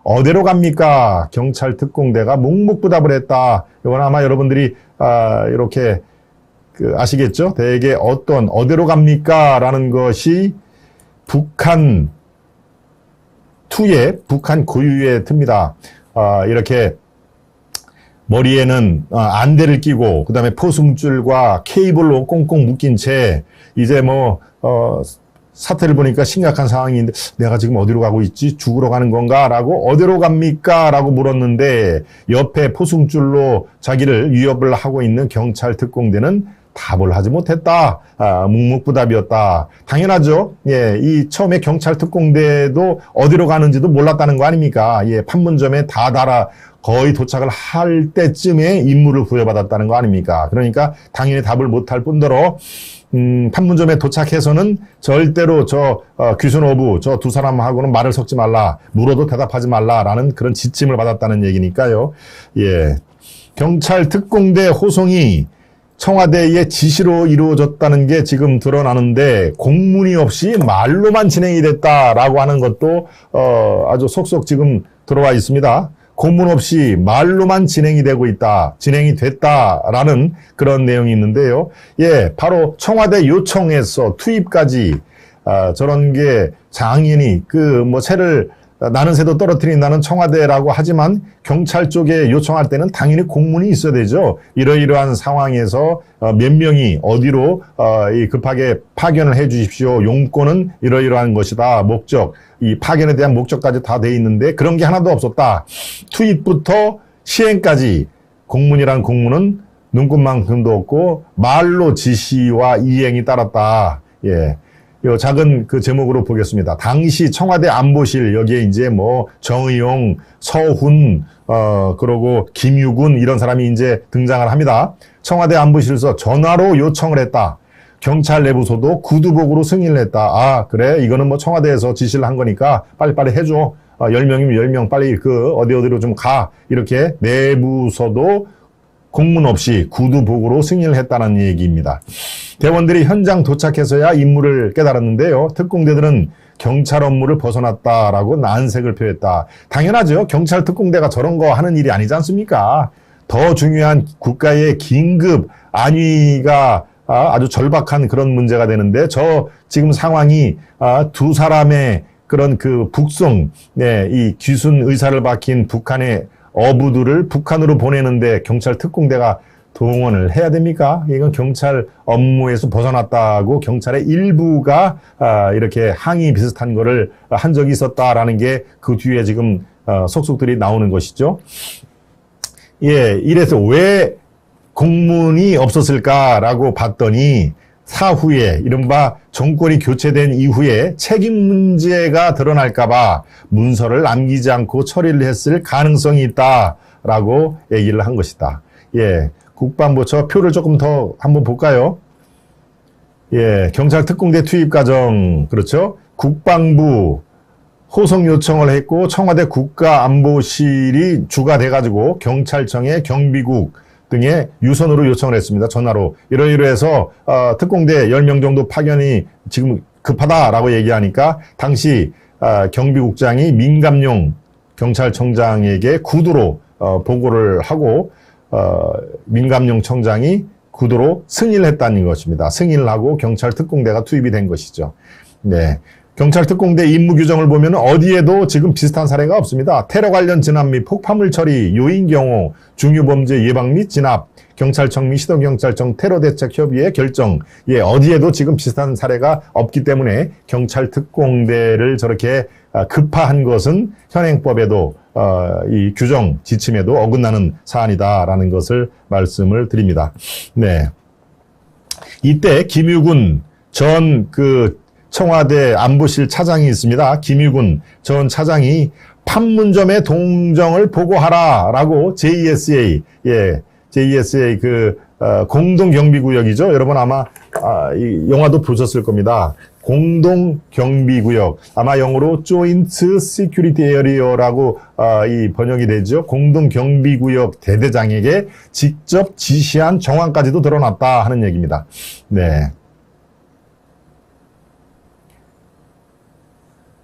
어디로 갑니까? 경찰 특공대가 묵묵부답을 했다. 이건 아마 여러분들이 이렇게 아시겠죠? 대개 어디로 갑니까? 라는 것이 북한 투의 북한 고유의 틉니다. 이렇게 머리에는 안대를 끼고 그다음에 포승줄과 케이블로 꽁꽁 묶인 채 이제 사태를 보니까 심각한 상황인데 내가 지금 어디로 가고 있지? 죽으러 가는 건가? 라고 어디로 갑니까? 라고 물었는데 옆에 포승줄로 자기를 위협을 하고 있는 경찰 특공대는 답을 하지 못했다. 묵묵부답이었다. 당연하죠. 예, 이 처음에 경찰 특공대도 어디로 가는지도 몰랐다는 거 아닙니까? 예, 판문점에 다 달아 거의 도착을 할 때쯤에 임무를 부여받았다는 거 아닙니까? 그러니까 당연히 답을 못할 뿐더러 판문점에 도착해서는 절대로 귀순 어부 저 두 사람하고는 말을 섞지 말라. 물어도 대답하지 말라라는 그런 지침을 받았다는 얘기니까요. 예, 경찰 특공대 호송이 청와대의 지시로 이루어졌다는 게 지금 드러나는데 공문이 없이 말로만 진행이 됐다라고 하는 것도 아주 속속 지금 들어와 있습니다. 공문 없이 말로만 진행이 됐다라는 그런 내용이 있는데요. 예, 바로 청와대 요청에서 투입까지 저런 게 장인이 나는 새도 떨어뜨린다는 청와대라고 하지만 경찰 쪽에 요청할 때는 당연히 공문이 있어야 되죠. 이러이러한 상황에서 몇 명이 어디로 급하게 파견을 해 주십시오. 용건은 이러이러한 것이다. 목적, 이 파견에 대한 목적까지 다 돼 있는데 그런 게 하나도 없었다. 투입부터 시행까지 공문이란 공문은 눈꽃만큼도 없고 말로 지시와 이행이 따랐다. 예. 요 작은 제목으로 보겠습니다. 당시 청와대 안보실 여기에 이제 정의용, 서훈, 그러고 김유군 이런 사람이 이제 등장을 합니다. 청와대 안보실에서 전화로 요청을 했다. 경찰 내부소도 구두복으로 승인을 했다. 그래? 이거는 청와대에서 지시를 한 거니까 빨리빨리 해줘. 10명이면 10명 빨리 어디로 좀 가. 이렇게 내부서도 공문 없이 구두복으로 승인을 했다는 얘기입니다. 대원들이 현장 도착해서야 임무를 깨달았는데요. 특공대들은 경찰 업무를 벗어났다라고 난색을 표했다. 당연하죠. 경찰 특공대가 저런 거 하는 일이 아니지 않습니까? 더 중요한 국가의 긴급 안위가 아주 절박한 그런 문제가 되는데 지금 상황이 두 사람의 그런 북송, 이 귀순 의사를 밝힌 북한의 어부들을 북한으로 보내는데 경찰 특공대가 동원을 해야 됩니까? 이건 경찰 업무에서 벗어났다고 경찰의 일부가 이렇게 항의 비슷한 거를 한 적이 있었다라는 게 그 뒤에 지금 속속들이 나오는 것이죠. 예, 이래서 왜 공문이 없었을까라고 봤더니 사후에 이른바 정권이 교체된 이후에 책임 문제가 드러날까봐 문서를 남기지 않고 처리를 했을 가능성이 있다라고 얘기를 한 것이다. 예, 국방부 표를 조금 더 한번 볼까요? 예, 경찰 특공대 투입 과정 그렇죠? 국방부 호송 요청을 했고 청와대 국가안보실이 주가 돼가지고 경찰청의 경비국 등의 유선으로 요청을 했습니다. 전화로. 이러이러해서 특공대 10명 정도 파견이 지금 급하다라고 얘기하니까 당시 경비국장이 민감용 경찰청장에게 구두로 보고를 하고 민감용 청장이 구두로 승인을 했다는 것입니다. 승인을 하고 경찰 특공대가 투입이 된 것이죠. 네. 경찰 특공대 임무 규정을 보면 어디에도 지금 비슷한 사례가 없습니다. 테러 관련 진압 및 폭파물 처리, 요인 경호, 중유범죄 예방 및 진압, 경찰청 및 시도경찰청 테러대책협의회 결정. 예, 어디에도 지금 비슷한 사례가 없기 때문에 경찰 특공대를 저렇게 급파한 것은 현행법에도 이 규정 지침에도 어긋나는 사안이다라는 것을 말씀을 드립니다. 네. 이때 김유군 전 청와대 안보실 차장이 있습니다. 김유군 전 차장이 판문점의 동정을 보고하라라고 JSA, JSA 공동경비구역이죠. 여러분 아마 이 영화도 보셨을 겁니다. 공동경비구역, 아마 영어로 Joint Security Area라고 이 번역이 되죠. 공동경비구역 대대장에게 직접 지시한 정황까지도 드러났다 하는 얘기입니다. 네.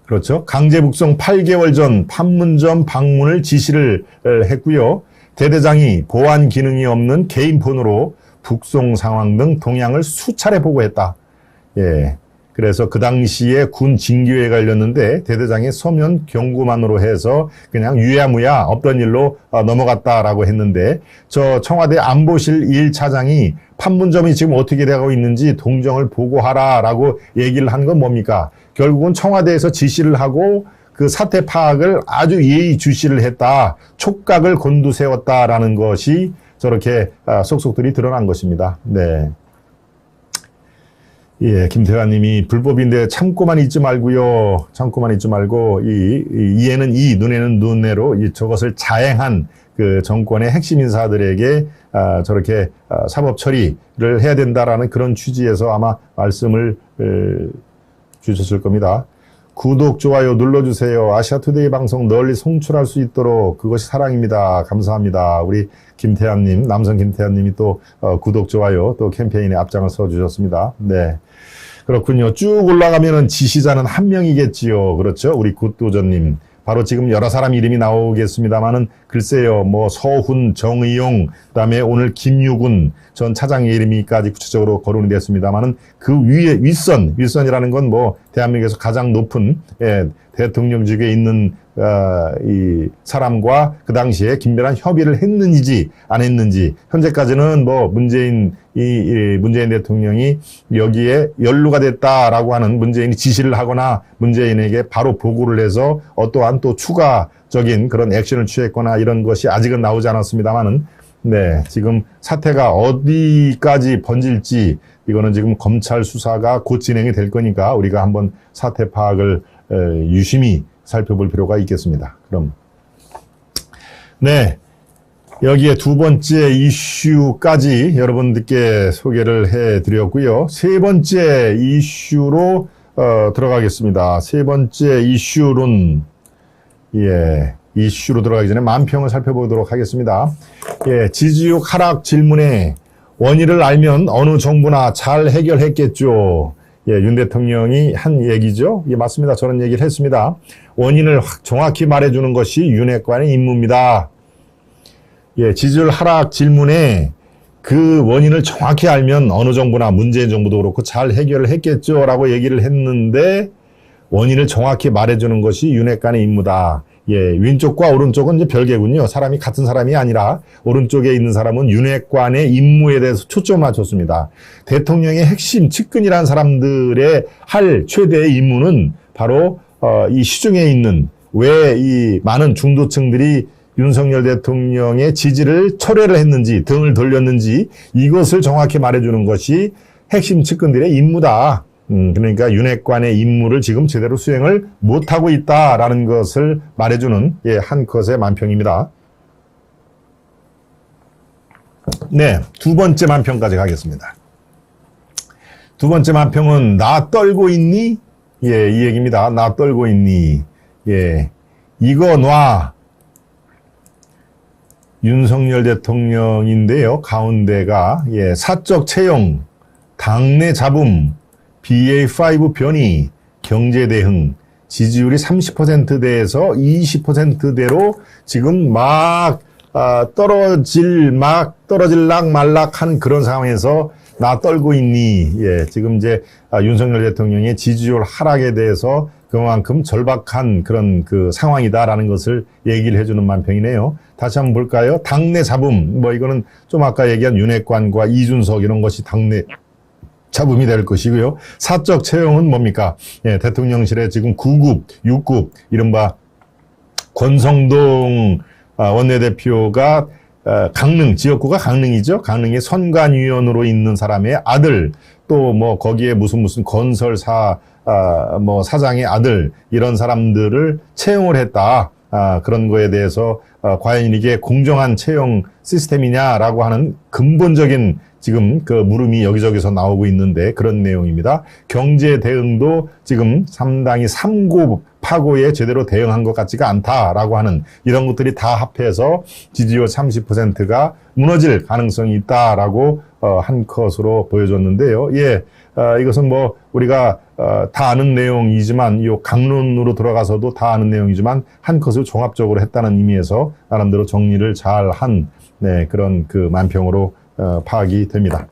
그렇죠. 강제 북송 8개월 전 판문점 방문을 지시를 했고요. 대대장이 보안 기능이 없는 개인 폰으로 북송 상황 등 동향을 수차례 보고했다. 예. 그래서 그 당시에 군 징계에 걸렸는데 대대장의 서면 경고만으로 해서 그냥 유야무야 없던 일로 넘어갔다라고 했는데 저 청와대 안보실 1차장이 판문점이 지금 어떻게 되고 있는지 동정을 보고하라라고 얘기를 한 건 뭡니까? 결국은 청와대에서 지시를 하고 그 사태 파악을 아주 예의주시를 했다. 촉각을 곤두세웠다라는 것이 저렇게 속속들이 드러난 것입니다. 네. 예, 김태환님이 불법인데 참고만 있지 말고요. 참고만 있지 말고 이에는 이, 눈에는 눈으로 저것을 자행한 그 정권의 핵심 인사들에게 저렇게 사법 처리를 해야 된다라는 그런 취지에서 아마 말씀을 주셨을 겁니다. 구독, 좋아요 눌러주세요. 아시아투데이 방송 널리 송출할 수 있도록 그것이 사랑입니다. 감사합니다. 우리 김태환님, 남성 김태환님이 또 구독, 좋아요 또 캠페인에 앞장을 서주셨습니다. 네. 그렇군요. 쭉 올라가면은 지시자는 한 명이겠지요. 그렇죠. 우리 굿도전님. 바로 지금 여러 사람 이름이 나오겠습니다만은 글쎄요. 뭐 서훈, 정의용, 그다음에 오늘 김유군 전 차장의 이름이까지 구체적으로 거론이 됐습니다만은 그 위에 윗선이라는 건 뭐 대한민국에서 가장 높은 대통령직에 있는 이 사람과 그 당시에 긴밀한 협의를 했는지 안 했는지 현재까지는 뭐 문재인 대통령이 여기에 연루가 됐다라고 하는 문재인이 지시를 하거나 문재인에게 바로 보고를 해서 어떠한 또 추가적인 그런 액션을 취했거나 이런 것이 아직은 나오지 않았습니다만은 네, 지금 사태가 어디까지 번질지 이거는 지금 검찰 수사가 곧 진행이 될 거니까 우리가 한번 사태 파악을 유심히 살펴볼 필요가 있겠습니다. 그럼 네, 여기에 두 번째 이슈까지 여러분들께 소개를 해드렸고요. 세 번째 이슈로 들어가겠습니다. 세 번째 이슈론 이슈로 들어가기 전에 만평을 살펴보도록 하겠습니다. 예, 지지율 하락 질문에 원인을 알면 어느 정부나 잘 해결했겠죠. 예, 윤 대통령이 한 얘기죠. 예, 맞습니다. 저런 얘기를 했습니다. 원인을 정확히 말해주는 것이 윤핵관의 임무입니다. 예, 지지율 하락 질문에 그 원인을 정확히 알면 어느 정부나 문재인 정부도 그렇고 잘 해결을 했겠죠. 라고 얘기를 했는데 원인을 정확히 말해주는 것이 윤핵관의 임무다. 예, 왼쪽과 오른쪽은 이제 별개군요. 사람이 같은 사람이 아니라 오른쪽에 있는 사람은 윤핵관의 임무에 대해서 초점을 맞췄습니다. 대통령의 핵심 측근이라는 사람들의 할 최대의 임무는 바로 이 시중에 있는 왜 이 많은 중도층들이 윤석열 대통령의 지지를 철회를 했는지 등을 돌렸는지 이것을 정확히 말해주는 것이 핵심 측근들의 임무다. 그러니까 윤핵관의 임무를 지금 제대로 수행을 못하고 있다라는 것을 말해주는 한 컷의 만평입니다. 네, 두 번째 만평까지 가겠습니다. 두 번째 만평은 나 떨고 있니? 예, 이 얘기입니다. 나 떨고 있니? 예, 이거 놔. 윤석열 대통령인데요. 가운데가 사적 채용, 당내 잡음, BA5 변이, 경제 대응, 지지율이 30%대에서 20%대로 지금 막 떨어질락 말락한 그런 상황에서 나 떨고 있니? 예, 지금 이제 윤석열 대통령의 지지율 하락에 대해서 그만큼 절박한 그런 그 상황이다라는 것을 얘기를 해주는 만평이네요. 다시 한번 볼까요? 당내 잡음, 뭐 이거는 좀 아까 얘기한 윤핵관과 이준석 이런 것이 당내 잡음이 될 것이고요. 사적 채용은 뭡니까? 예, 대통령실에 지금 9급, 6급, 이른바 권성동 원내대표가 강릉, 지역구가 강릉이죠. 강릉의 선관위원으로 있는 사람의 아들, 또 뭐 거기에 무슨 건설사, 뭐 사장의 아들, 이런 사람들을 채용을 했다. 그런 거에 대해서 과연 이게 공정한 채용 시스템이냐라고 하는 근본적인 지금 그 물음이 여기저기서 나오고 있는데 그런 내용입니다. 경제 대응도 지금 상당히 파고에 제대로 대응한 것 같지가 않다라고 하는 이런 것들이 다 합해서 지지율 30%가 무너질 가능성이 있다라고 한 컷으로 보여줬는데요. 예, 이것은 뭐 우리가 다 아는 내용이지만 이 강론으로 들어가서도 다 아는 내용이지만 한 컷을 종합적으로 했다는 의미에서 나름대로 정리를 잘한 네, 그런 그 만평으로 파악이 됩니다.